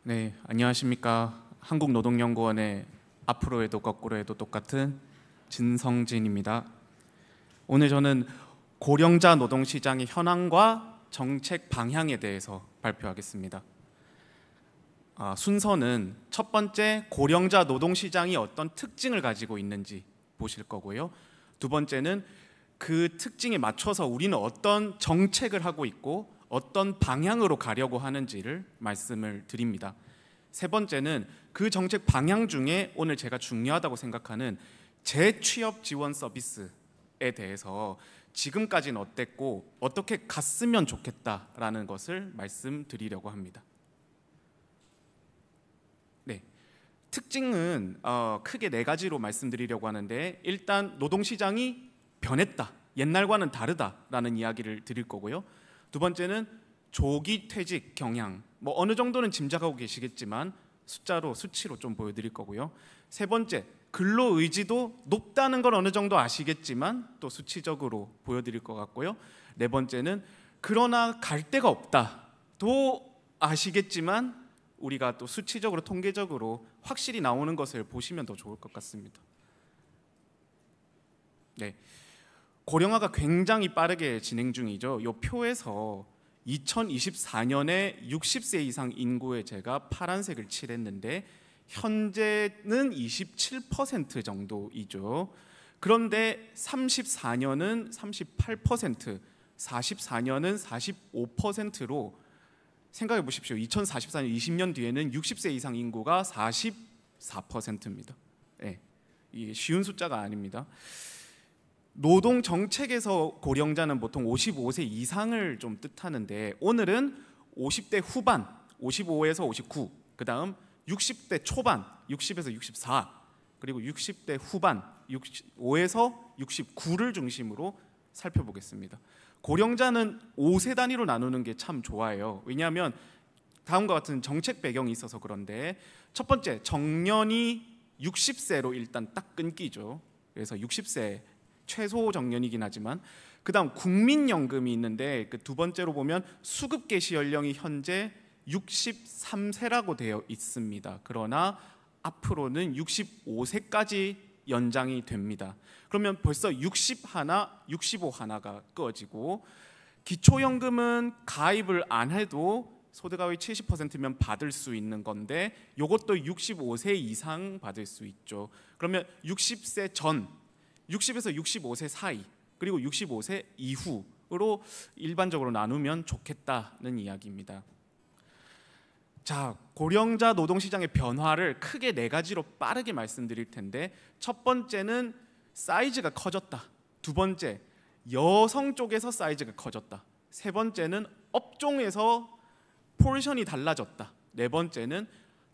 네, 안녕하십니까. 한국노동연구원의 앞으로 해도 거꾸로 해도 똑같은 진성진입니다. 오늘 저는 고령자 노동시장의 현황과 정책 방향에 대해서 발표하겠습니다. 순서는 첫 번째, 고령자 노동시장이 어떤 특징을 가지고 있는지 보실 거고요. 두 번째는 그 특징에 맞춰서 우리는 어떤 정책을 하고 있고 어떤 방향으로 가려고 하는지를 말씀을 드립니다. 세 번째는 그 정책 방향 중에 오늘 제가 중요하다고 생각하는 재취업 지원 서비스에 대해서 지금까지는 어땠고 어떻게 갔으면 좋겠다라는 것을 말씀드리려고 합니다. 네, 특징은 크게 네 가지로 말씀드리려고 하는데, 일단 노동시장이 변했다, 옛날과는 다르다라는 이야기를 드릴 거고요. 두 번째는 조기 퇴직 경향, 어느 정도는 짐작하고 계시겠지만 숫자로, 수치로 좀 보여드릴 거고요. 세 번째, 근로 의지도 높다는 걸 어느 정도 아시겠지만 또 수치적으로 보여드릴 것 같고요. 네 번째는 그러나 갈 데가 없다도 아시겠지만 우리가 또 수치적으로, 통계적으로 확실히 나오는 것을 보시면 더 좋을 것 같습니다. 네, 고령화가 굉장히 빠르게 진행 중이죠. 이 표에서 2024년에 60세 이상 인구에 제가 파란색을 칠했는데 현재는 27% 정도이죠. 그런데 34년은 38%, 44년은 45%로 생각해 보십시오. 2044년 20년 뒤에는 60세 이상 인구가 44%입니다. 네, 이게 쉬운 숫자가 아닙니다. 노동 정책에서 고령자는 보통 55세 이상을 좀 뜻하는데, 오늘은 50대 후반, 55에서 59, 그 다음 60대 초반, 60에서 64, 그리고 60대 후반, 65에서 69를 중심으로 살펴보겠습니다. 고령자는 5세 단위로 나누는 게 참 좋아요. 왜냐하면 다음과 같은 정책 배경이 있어서 그런데, 첫 번째, 정년이 60세로 일단 딱 끊기죠. 그래서 60세 최소 정년이긴 하지만, 그 다음 국민연금이 있는데, 그 두 번째로 보면 수급 개시 연령이 현재 63세라고 되어 있습니다. 그러나 앞으로는 65세까지 연장이 됩니다. 그러면 벌써 60 하나, 65 하나가 꺼지고, 기초연금은 가입을 안 해도 소득하위 70%면 받을 수 있는 건데 이것도 65세 이상 받을 수 있죠. 그러면 60세 전, 60에서 65세 사이, 그리고 65세 이후로 일반적으로 나누면 좋겠다는 이야기입니다. 자, 고령자 노동시장의 변화를 크게 네 가지로 빠르게 말씀드릴 텐데, 첫 번째는 사이즈가 커졌다. 두 번째, 여성 쪽에서 사이즈가 커졌다. 세 번째는 업종에서 포지션이 달라졌다. 네 번째는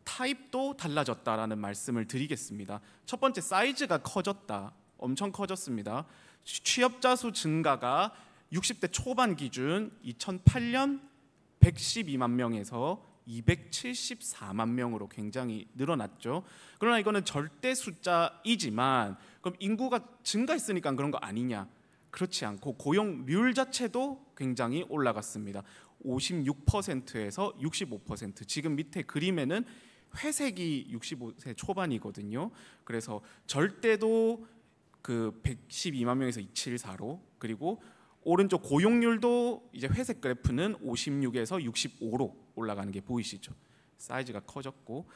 타입도 달라졌다라는 말씀을 드리겠습니다. 첫 번째, 사이즈가 커졌다. 엄청 커졌습니다. 취업자 수 증가가 60대 초반 기준 2008년 112만 명에서 274만 명으로 굉장히 늘어났죠. 그러나 이거는 절대 숫자이지만, 그럼 인구가 증가했으니까 그런 거 아니냐? 그렇지 않고 고용률 자체도 굉장히 올라갔습니다. 56%에서 65%. 지금 밑에 그림에는 회색이 65세 초반이거든요. 그래서 절대도 그 112만 명에서 274로, 그리고 오른쪽 고용률도 이제 회색 그래프는 56에서 65로 올라가는 게 보이시죠? 사이즈가 커졌고,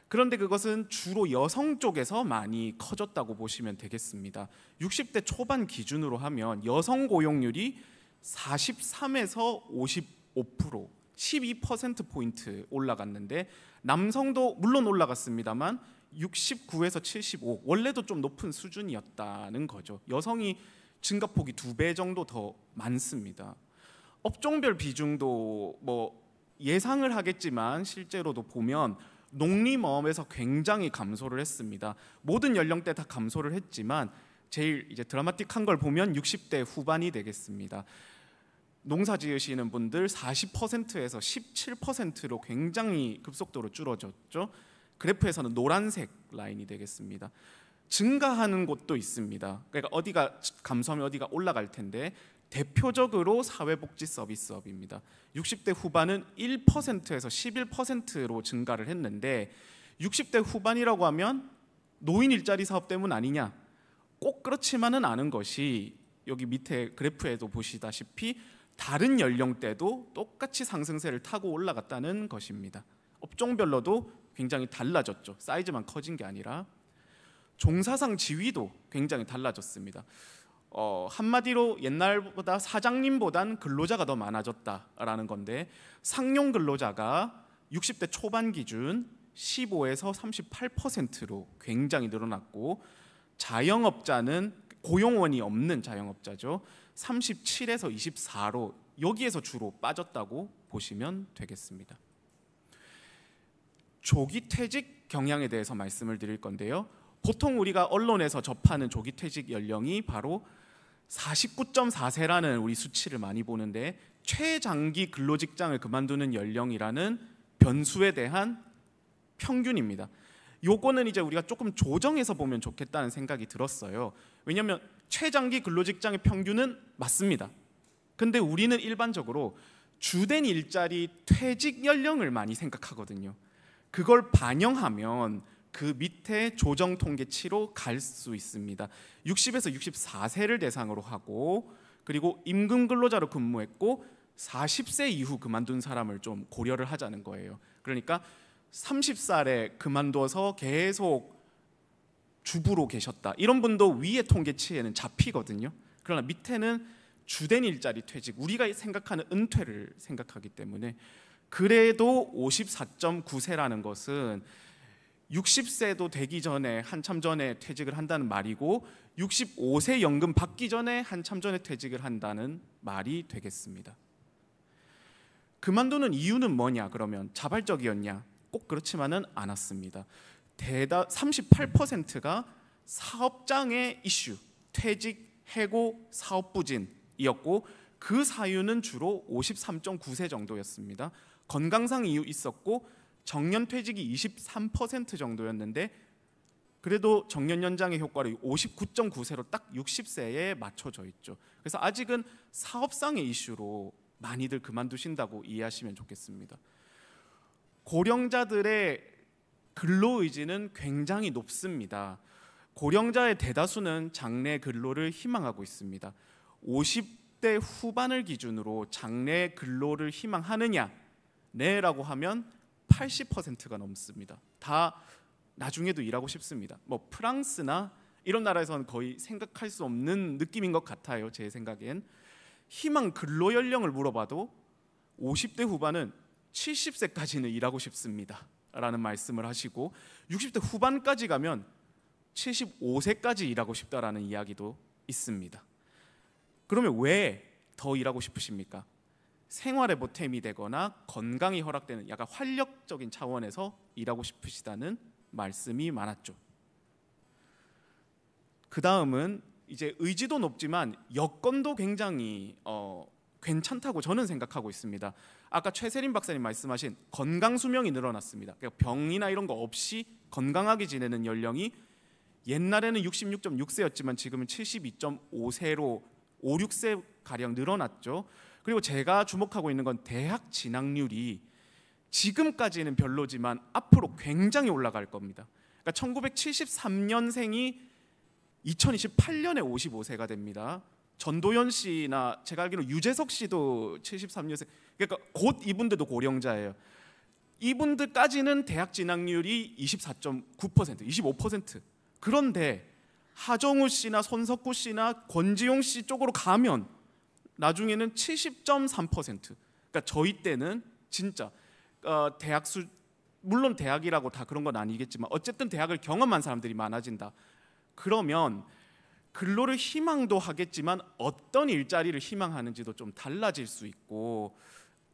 그런데 그것은 주로 여성 쪽에서 많이 커졌다고 보시면 되겠습니다. 60대 초반 기준으로 하면 여성 고용률이 43에서 55%, 12%포인트 올라갔는데, 남성도 물론 올라갔습니다만 69에서 75, 원래도 좀 높은 수준이었다는 거죠. 여성이 증가폭이 2배 정도 더 많습니다. 업종별 비중도 예상을 하겠지만 실제로도 보면 농림어업에서 굉장히 감소를 했습니다. 모든 연령대 다 감소를 했지만 제일 이제 드라마틱한 걸 보면 60대 후반이 되겠습니다. 농사 지으시는 분들 40%에서 17%로 굉장히 급속도로 줄어졌죠. 그래프에서는 노란색 라인이 되겠습니다. 증가하는 곳도 있습니다. 그러니까 어디가 감소하면 어디가 올라갈 텐데, 대표적으로 사회복지 서비스업입니다. 60대 후반은 1%에서 11%로 증가를 했는데 60대 후반이라고 하면 노인 일자리 사업 때문 아니냐? 꼭 그렇지만은 않은 것이 여기 밑에 그래프에도 보시다시피 다른 연령대도 똑같이 상승세를 타고 올라갔다는 것입니다. 업종별로도 굉장히 달라졌죠. 사이즈만 커진 게 아니라 종사상 지위도 굉장히 달라졌습니다. 한마디로 옛날보다 사장님보단 근로자가 더 많아졌다라는 건데 상용 근로자가 60대 초반 기준 15에서 38%로 굉장히 늘어났고 자영업자는 고용원이 없는 자영업자죠. 37에서 24로 여기에서 주로 빠졌다고 보시면 되겠습니다. 조기 퇴직 경향에 대해서 말씀을 드릴 건데요. 보통 우리가 언론에서 접하는 조기 퇴직 연령이 바로 49.4세라는 우리 수치를 많이 보는데 최장기 근로직장을 그만두는 연령이라는 변수에 대한 평균입니다. 요거는 이제 우리가 조금 조정해서 보면 좋겠다는 생각이 들었어요. 왜냐하면 최장기 근로직장의 평균은 맞습니다. 근데 우리는 일반적으로 주된 일자리 퇴직 연령을 많이 생각하거든요. 그걸 반영하면 그 밑에 조정 통계치로 갈 수 있습니다. 60에서 64세를 대상으로 하고 그리고 임금 근로자로 근무했고 40세 이후 그만둔 사람을 좀 고려를 하자는 거예요. 그러니까 30살에 그만둬서 계속 주부로 계셨다 이런 분도 위에 통계치에는 잡히거든요. 그러나 밑에는 주된 일자리 퇴직, 우리가 생각하는 은퇴를 생각하기 때문에 그래도 54.9세라는 것은 60세도 되기 전에 한참 전에 퇴직을 한다는 말이고 65세 연금 받기 전에 한참 전에 퇴직을 한다는 말이 되겠습니다. 그만두는 이유는 뭐냐? 그러면 자발적이었냐? 꼭 그렇지만은 않았습니다. 38%가 사업장의 이슈, 퇴직, 해고, 사업 부진이었고 그 사유는 주로 53.9세 정도였습니다. 건강상 이유 있었고 정년 퇴직이 23% 정도였는데 그래도 정년 연장의 효과로 59.9세로 딱 60세에 맞춰져 있죠. 그래서 아직은 사업상의 이슈로 많이들 그만두신다고 이해하시면 좋겠습니다. 고령자들의 근로의지는 굉장히 높습니다. 고령자의 대다수는 장래 근로를 희망하고 있습니다. 50대 후반을 기준으로 장래 근로를 희망하느냐? 네라고 하면 80%가 넘습니다. 다 나중에도 일하고 싶습니다. 뭐 프랑스나 이런 나라에서는 거의 생각할 수 없는 느낌인 것 같아요. 제 생각엔. 희망 근로 연령을 물어봐도 50대 후반은 70세까지는 일하고 싶습니다 라는 말씀을 하시고 60대 후반까지 가면 75세까지 일하고 싶다라는 이야기도 있습니다. 그러면 왜 더 일하고 싶으십니까? 생활에 보탬이 되거나 건강이 허락되는 약간 활력적인 차원에서 일하고 싶으시다는 말씀이 많았죠. 그 다음은 이제 의지도 높지만 여건도 굉장히 괜찮다고 저는 생각하고 있습니다. 아까 최세림 박사님 말씀하신 건강 수명이 늘어났습니다. 그러니까 병이나 이런 거 없이 건강하게 지내는 연령이 옛날에는 66.6세였지만 지금은 72.5세로 5, 6세 가량 늘어났죠. 그리고 제가 주목하고 있는 건 대학 진학률이 지금까지는 별로지만 앞으로 굉장히 올라갈 겁니다. 그러니까 1973년생이 2028년에 55세가 됩니다. 전도연 씨나 제가 알기로 유재석 씨도 73년생. 그러니까 곧 이분들도 고령자예요. 이분들까지는 대학 진학률이 24.9%, 25%. 그런데 하정우 씨나 손석구 씨나 권지용 씨 쪽으로 가면 나중에는 70.3%. 그러니까 저희 때는 진짜 물론 대학이라고 다 그런 건 아니겠지만 어쨌든 대학을 경험한 사람들이 많아진다. 그러면 근로를 희망도 하겠지만 어떤 일자리를 희망하는지도 좀 달라질 수 있고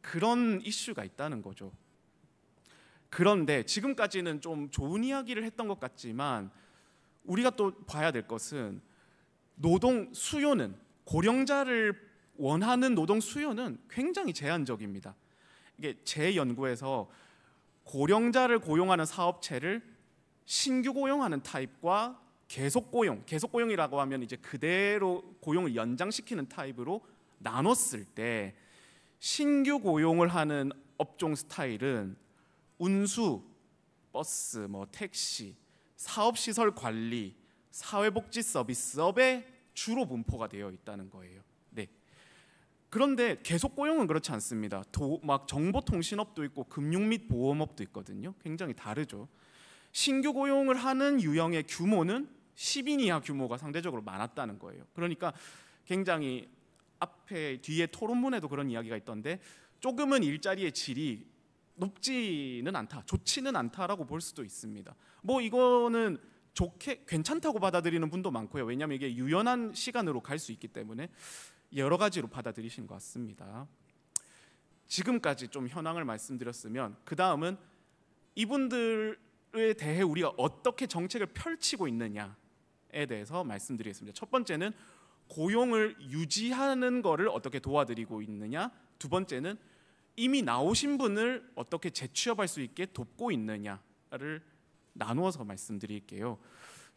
그런 이슈가 있다는 거죠. 그런데 지금까지는 좀 좋은 이야기를 했던 것 같지만 우리가 또 봐야 될 것은 노동 수요는 고령자를 원하는 노동 수요는 굉장히 제한적입니다. 이게 제 연구에서 고령자를 고용하는 사업체를 신규 고용하는 타입과 계속 고용이라고 하면 이제 그대로 고용을 연장시키는 타입으로 나눴을 때 신규 고용을 하는 업종 스타일은 운수, 버스, 택시, 사업시설 관리, 사회복지 서비스업에 주로 분포가 되어 있다는 거예요. 네. 그런데 계속 고용은 그렇지 않습니다. 막 정보통신업도 있고 금융 및 보험업도 있거든요. 굉장히 다르죠. 신규 고용을 하는 유형의 규모는 10인 이하 규모가 상대적으로 많았다는 거예요. 그러니까 굉장히 뒤에 토론문에도 그런 이야기가 있던데 조금은 일자리의 질이 높지는 않다, 좋지는 않다라고 볼 수도 있습니다. 이거는 좋게 괜찮다고 받아들이는 분도 많고요. 왜냐하면 이게 유연한 시간으로 갈 수 있기 때문에 여러 가지로 받아들이신 것 같습니다. 지금까지 좀 현황을 말씀드렸으면 그 다음은 이분들에 대해 우리가 어떻게 정책을 펼치고 있느냐에 대해서 말씀드리겠습니다. 첫 번째는 고용을 유지하는 것을 어떻게 도와드리고 있느냐, 두 번째는 이미 나오신 분을 어떻게 재취업할 수 있게 돕고 있느냐를 나누어서 말씀드릴게요.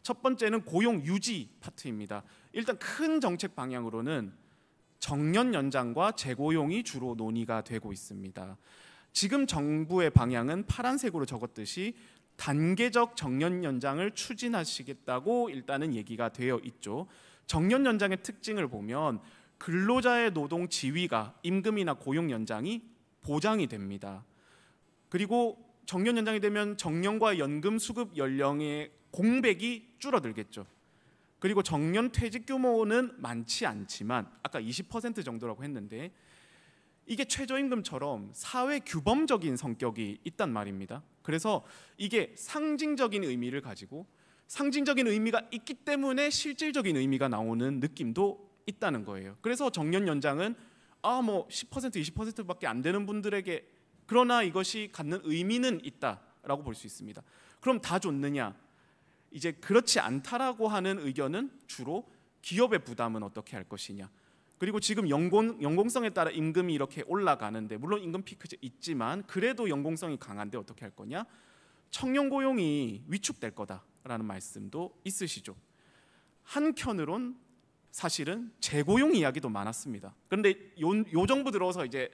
첫 번째는 고용 유지 파트입니다. 일단 큰 정책 방향으로는 정년 연장과 재고용이 주로 논의가 되고 있습니다. 지금 정부의 방향은 파란색으로 적었듯이 단계적 정년 연장을 추진하시겠다고 일단은 얘기가 되어 있죠. 정년 연장의 특징을 보면 근로자의 노동 지위가 임금이나 고용 연장이 보장이 됩니다. 그리고 정년 연장이 되면 정년과 연금 수급 연령의 공백이 줄어들겠죠. 그리고 정년 퇴직 규모는 많지 않지만 아까 20% 정도라고 했는데 이게 최저임금처럼 사회 규범적인 성격이 있단 말입니다. 그래서 이게 상징적인 의미를 가지고 상징적인 의미가 있기 때문에 실질적인 의미가 나오는 느낌도 있다는 거예요. 그래서 정년 연장은 10% 20%밖에 안 되는 분들에게 그러나 이것이 갖는 의미는 있다라고 볼 수 있습니다. 그럼 다 좋느냐? 이제 그렇지 않다라고 하는 의견은 주로 기업의 부담은 어떻게 할 것이냐. 그리고 지금 연공성에 따라 임금이 이렇게 올라가는데 물론 임금 피크 있지만 그래도 연공성이 강한데 어떻게 할 거냐? 청년 고용이 위축될 거다라는 말씀도 있으시죠. 한편으론 사실은 재고용 이야기도 많았습니다. 그런데 요 정부 들어서 이제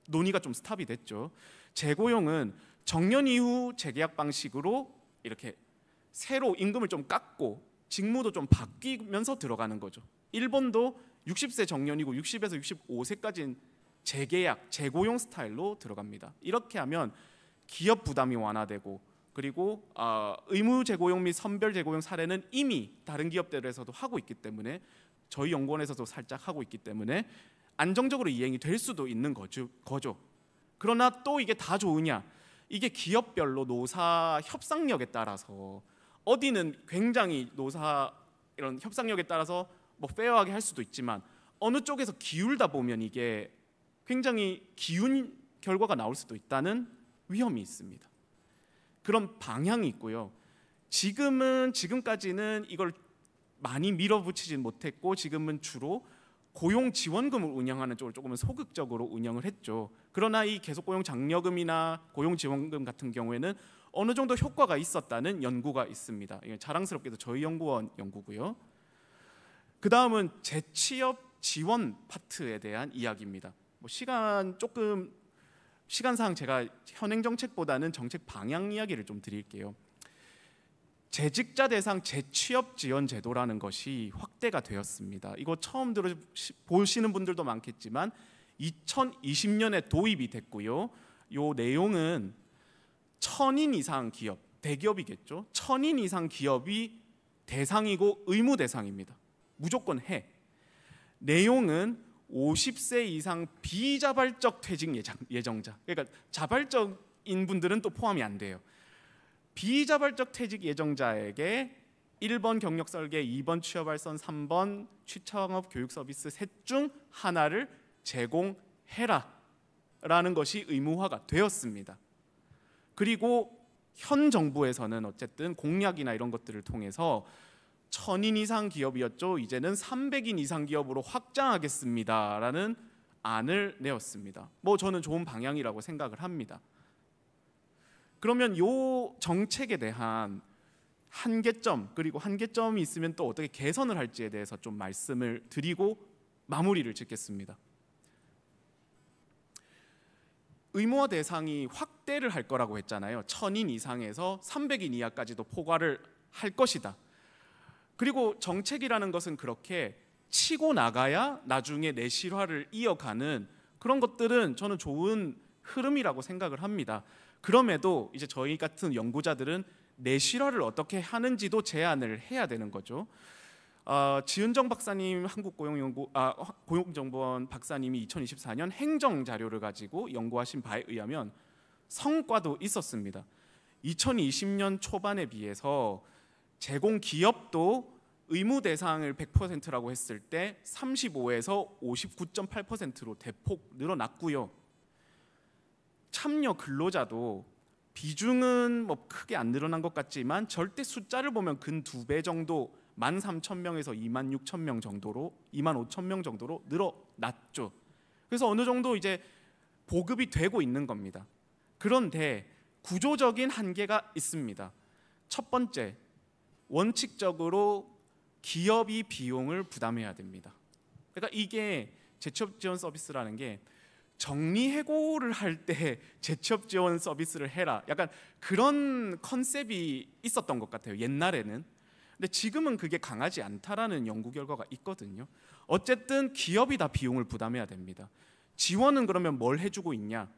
논의가 좀 스탑이 됐죠. 재고용은 정년 이후 재계약 방식으로 이렇게 새로 임금을 좀 깎고 직무도 좀 바뀌면서 들어가는 거죠. 일본도 60세 정년이고 60에서 65세까지는 재계약, 재고용 스타일로 들어갑니다. 이렇게 하면 기업 부담이 완화되고 그리고 의무 재고용 및 선별 재고용 사례는 이미 다른 기업들에서도 하고 있기 때문에 저희 연구원에서도 살짝 하고 있기 때문에 안정적으로 이행이 될 수도 있는 거죠. 그러나 또 이게 다 좋으냐? 이게 기업별로 노사 협상력에 따라서 어디는 굉장히 노사 이런 협상력에 따라서 페어하게 할 수도 있지만 어느 쪽에서 기울다 보면 이게 굉장히 기운 결과가 나올 수도 있다는 위험이 있습니다. 그런 방향이 있고요. 지금까지는 이걸 많이 밀어붙이진 못했고 지금은 주로 고용지원금을 운영하는 쪽을 조금은 소극적으로 운영을 했죠. 그러나 이 계속고용 장려금이나 고용지원금 같은 경우에는 어느 정도 효과가 있었다는 연구가 있습니다. 이게 자랑스럽게도 저희 연구원 연구고요. 그 다음은 재취업 지원 파트에 대한 이야기입니다. 시간상 제가 현행 정책보다는 정책 방향 이야기를 좀 드릴게요. 재직자 대상 재취업 지원 제도라는 것이 확대가 되었습니다. 이거 처음 보시는 분들도 많겠지만 2020년에 도입이 됐고요. 이 내용은 1000인 이상 기업, 대기업이겠죠. 1000인 이상 기업이 대상이고 의무 대상입니다. 무조건 해. 내용은 50세 이상 비자발적 퇴직 예정자. 그러니까 자발적인 분들은 또 포함이 안 돼요. 비자발적 퇴직 예정자에게 1번 경력 설계, 2번 취업 알선, 3번 취창업 교육 서비스 셋 중 하나를 제공해라 라는 것이 의무화가 되었습니다. 그리고 현 정부에서는 어쨌든 공약이나 이런 것들을 통해서 1000인 이상 기업이었죠. 이제는 300인 이상 기업으로 확장하겠습니다 라는 안을 내었습니다. 저는 좋은 방향이라고 생각을 합니다. 그러면 이 정책에 대한 한계점, 그리고 한계점이 있으면 또 어떻게 개선을 할지에 대해서 좀 말씀을 드리고 마무리를 짓겠습니다. 의무화 대상이 확대를 할 거라고 했잖아요. 1000인 이상에서 300인 이하까지도 포괄을 할 것이다. 그리고 정책이라는 것은 그렇게 치고 나가야 나중에 내실화를 이어가는 그런 것들은 저는 좋은 흐름이라고 생각을 합니다. 그럼에도 이제 저희 같은 연구자들은 내실화를 어떻게 하는지도 제안을 해야 되는 거죠. 지은정 박사님 고용정보원 박사님이 2024년 행정 자료를 가지고 연구하신 바에 의하면 성과도 있었습니다. 2020년 초반에 비해서 제공 기업도 의무 대상을 100%라고 했을 때 35에서 59.8%로 대폭 늘어났고요. 참여 근로자도 비중은 뭐 크게 안 늘어난 것 같지만 절대 숫자를 보면 근 2배 정도 13,000명에서 26,000명 정도로 25,000명 정도로 늘어났죠. 그래서 어느 정도 이제 보급이 되고 있는 겁니다. 그런데 구조적인 한계가 있습니다. 첫 번째, 원칙적으로 기업이 비용을 부담해야 됩니다. 그러니까 이게 재취업 지원 서비스라는 게 정리해고를 할 때 재취업 지원 서비스를 해라, 약간 그런 컨셉이 있었던 것 같아요, 옛날에는. 근데 지금은 그게 강하지 않다라는 연구 결과가 있거든요. 어쨌든 기업이 다 비용을 부담해야 됩니다. 지원은 그러면 뭘 해주고 있냐?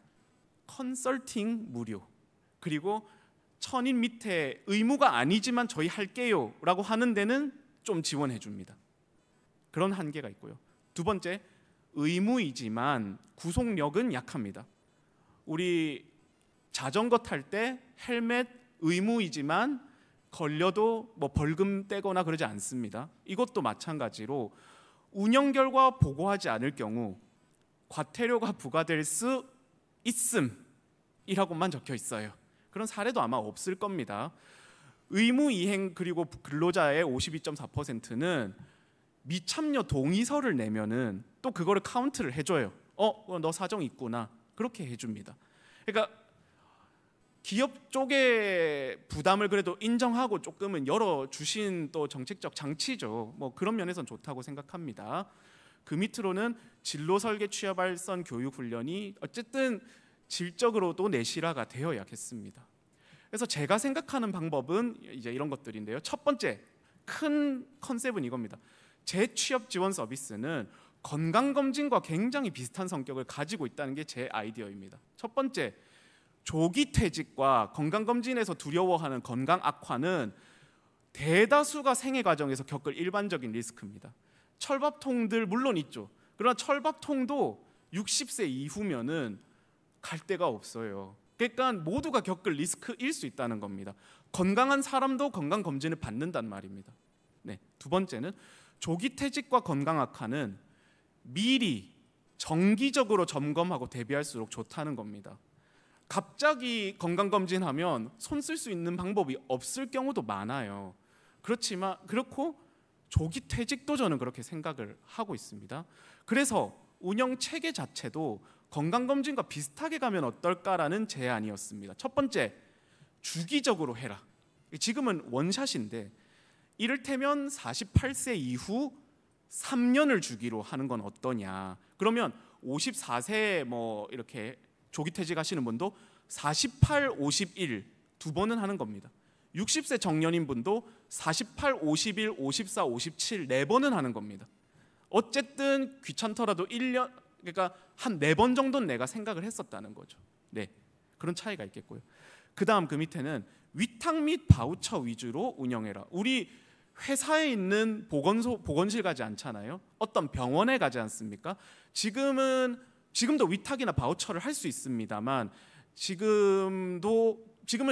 컨설팅 무료, 그리고 1000인 밑에 의무가 아니지만 저희 할게요 라고 하는 데는 좀 지원해 줍니다. 그런 한계가 있고요. 두 번째, 의무이지만 구속력은 약합니다. 우리 자전거 탈 때 헬멧 의무이지만 걸려도 뭐 벌금 떼거나 그러지 않습니다. 이것도 마찬가지로 운영 결과 보고하지 않을 경우 과태료가 부과될 수 있음이라고만 적혀 있어요. 그런 사례도 아마 없을 겁니다. 의무 이행 그리고 근로자의 52.4%는 미참여 동의서를 내면은 또 그거를 카운트를 해줘요. 너 사정 있구나, 그렇게 해줍니다. 그러니까 기업 쪽의 부담을 그래도 인정하고 조금은 열어주신 또 정책적 장치죠. 뭐 그런 면에서는 좋다고 생각합니다. 그 밑으로는 진로 설계 취업 알선 교육 훈련이 어쨌든 질적으로도 내실화가 되어야겠습니다. 그래서 제가 생각하는 방법은 이제 이런 것들인데요. 첫 번째 큰 컨셉은 이겁니다. 재취업 지원 서비스는 건강검진과 굉장히 비슷한 성격을 가지고 있다는 게 제 아이디어입니다. 첫 번째, 조기 퇴직과 건강검진에서 두려워하는 건강 악화는 대다수가 생애 과정에서 겪을 일반적인 리스크입니다. 철밥통들 물론 있죠. 그러나 철밥통도 60세 이후면은 갈 데가 없어요. 그러니까 모두가 겪을 리스크일 수 있다는 겁니다. 건강한 사람도 건강검진을 받는단 말입니다. 네, 두 번째는 조기 퇴직과 건강 악화는 미리 정기적으로 점검하고 대비할수록 좋다는 겁니다. 갑자기 건강검진하면 손 쓸 수 있는 방법이 없을 경우도 많아요. 그렇고 조기 퇴직도 저는 그렇게 생각을 하고 있습니다. 그래서 운영 체계 자체도 건강검진과 비슷하게 가면 어떨까라는 제안이었습니다. 첫 번째, 주기적으로 해라. 지금은 원샷인데 이를테면 48세 이후 3년을 주기로 하는 건 어떠냐. 그러면 54세 뭐 이렇게 조기 퇴직하시는 분도 48, 51 두 번은 하는 겁니다. 60세 정년인 분도 48, 51, 54, 57 네 번은 하는 겁니다. 어쨌든 귀찮더라도 1년, 그러니까 한 4번 정도는 내가 생각을 했었다는 거죠. 네, 그런 차이가 있겠고요. 그다음 그 밑에는 위탁 및 바우처 위주로 운영해라. 우리 회사에 있는 보건실 가지 않잖아요. 어떤 병원에 가지 않습니까? 지금도 위탁이나 바우처를 할 수 있습니다만 지금은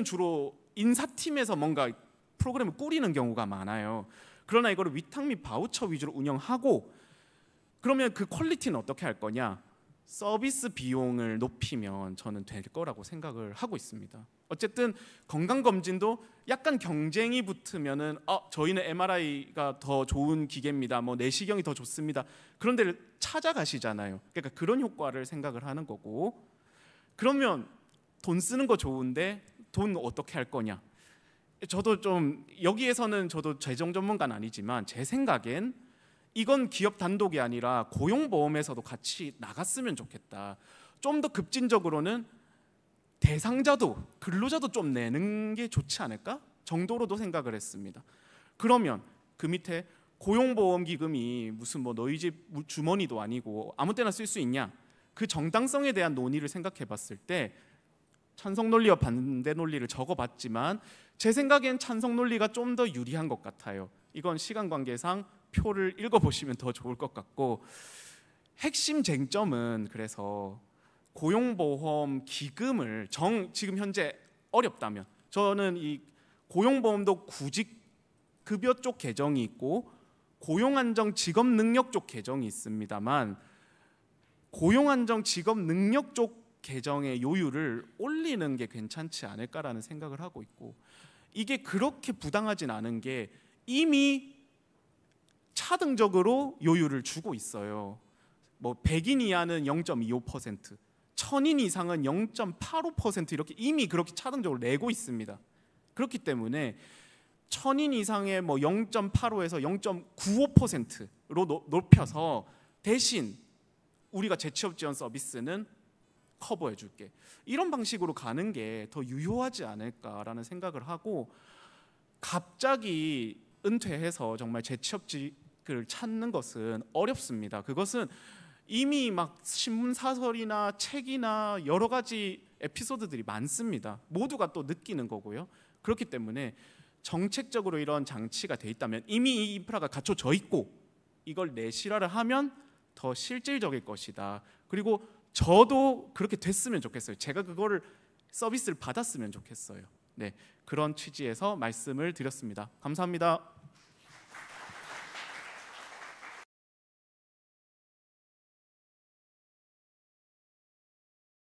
주로 인사팀에서 뭔가 프로그램을 꾸리는 경우가 많아요. 그러나 이거를 위탁 및 바우처 위주로 운영하고, 그러면 그 퀄리티는 어떻게 할 거냐? 서비스 비용을 높이면 저는 될 거라고 생각을 하고 있습니다. 어쨌든 건강검진도 약간 경쟁이 붙으면은 저희는 MRI가 더 좋은 기계입니다, 뭐 내시경이 더 좋습니다, 그런 데를 찾아가시잖아요. 그러니까 그런 효과를 생각을 하는 거고, 그러면 돈 쓰는 거 좋은데 돈 어떻게 할 거냐? 저도 좀 여기에서는 저도 재정 전문가는 아니지만 제 생각엔 이건 기업 단독이 아니라 고용보험에서도 같이 나갔으면 좋겠다. 좀 더 급진적으로는 대상자도 근로자도 좀 내는 게 좋지 않을까 정도로도 생각을 했습니다. 그러면 그 밑에 고용보험기금이 무슨 뭐 너희 집 주머니도 아니고 아무 때나 쓸 수 있냐, 그 정당성에 대한 논의를 생각해 봤을 때 찬성 논리와 반대 논리를 적어봤지만 제 생각엔 찬성 논리가 좀 더 유리한 것 같아요. 이건 시간 관계상 표를 읽어보시면 더 좋을 것 같고, 핵심 쟁점은 그래서 고용보험 기금을 지금 현재 어렵다면, 저는 이 고용보험도 구직급여 쪽 개정이 있고 고용안정 직업능력 쪽 개정이 있습니다만, 고용안정 직업능력 쪽 개정의 요율을 올리는 게 괜찮지 않을까라는 생각을 하고 있고, 이게 그렇게 부당하진 않은 게 이미 차등적으로 요율을 주고 있어요. 뭐 100인 이하는 0.25%, 1000인 이상은 0.85% 이렇게 이미 그렇게 차등적으로 내고 있습니다. 그렇기 때문에 1000인 이상의 뭐 0.85에서 0.95%로 높여서 대신 우리가 재취업 지원 서비스는 커버해 줄게, 이런 방식으로 가는 게 더 유효하지 않을까라는 생각을 하고, 갑자기 은퇴해서 정말 재취업직을 찾는 것은 어렵습니다. 그것은 이미 막 신문 사설이나 책이나 여러 가지 에피소드들이 많습니다. 모두가 또 느끼는 거고요. 그렇기 때문에 정책적으로 이런 장치가 돼 있다면, 이미 이 인프라가 갖춰져 있고 이걸 내실화를 하면 더 실질적일 것이다. 그리고 저도 그렇게 됐으면 좋겠어요. 제가 그거를 서비스를 받았으면 좋겠어요. 네, 그런 취지에서 말씀을 드렸습니다. 감사합니다.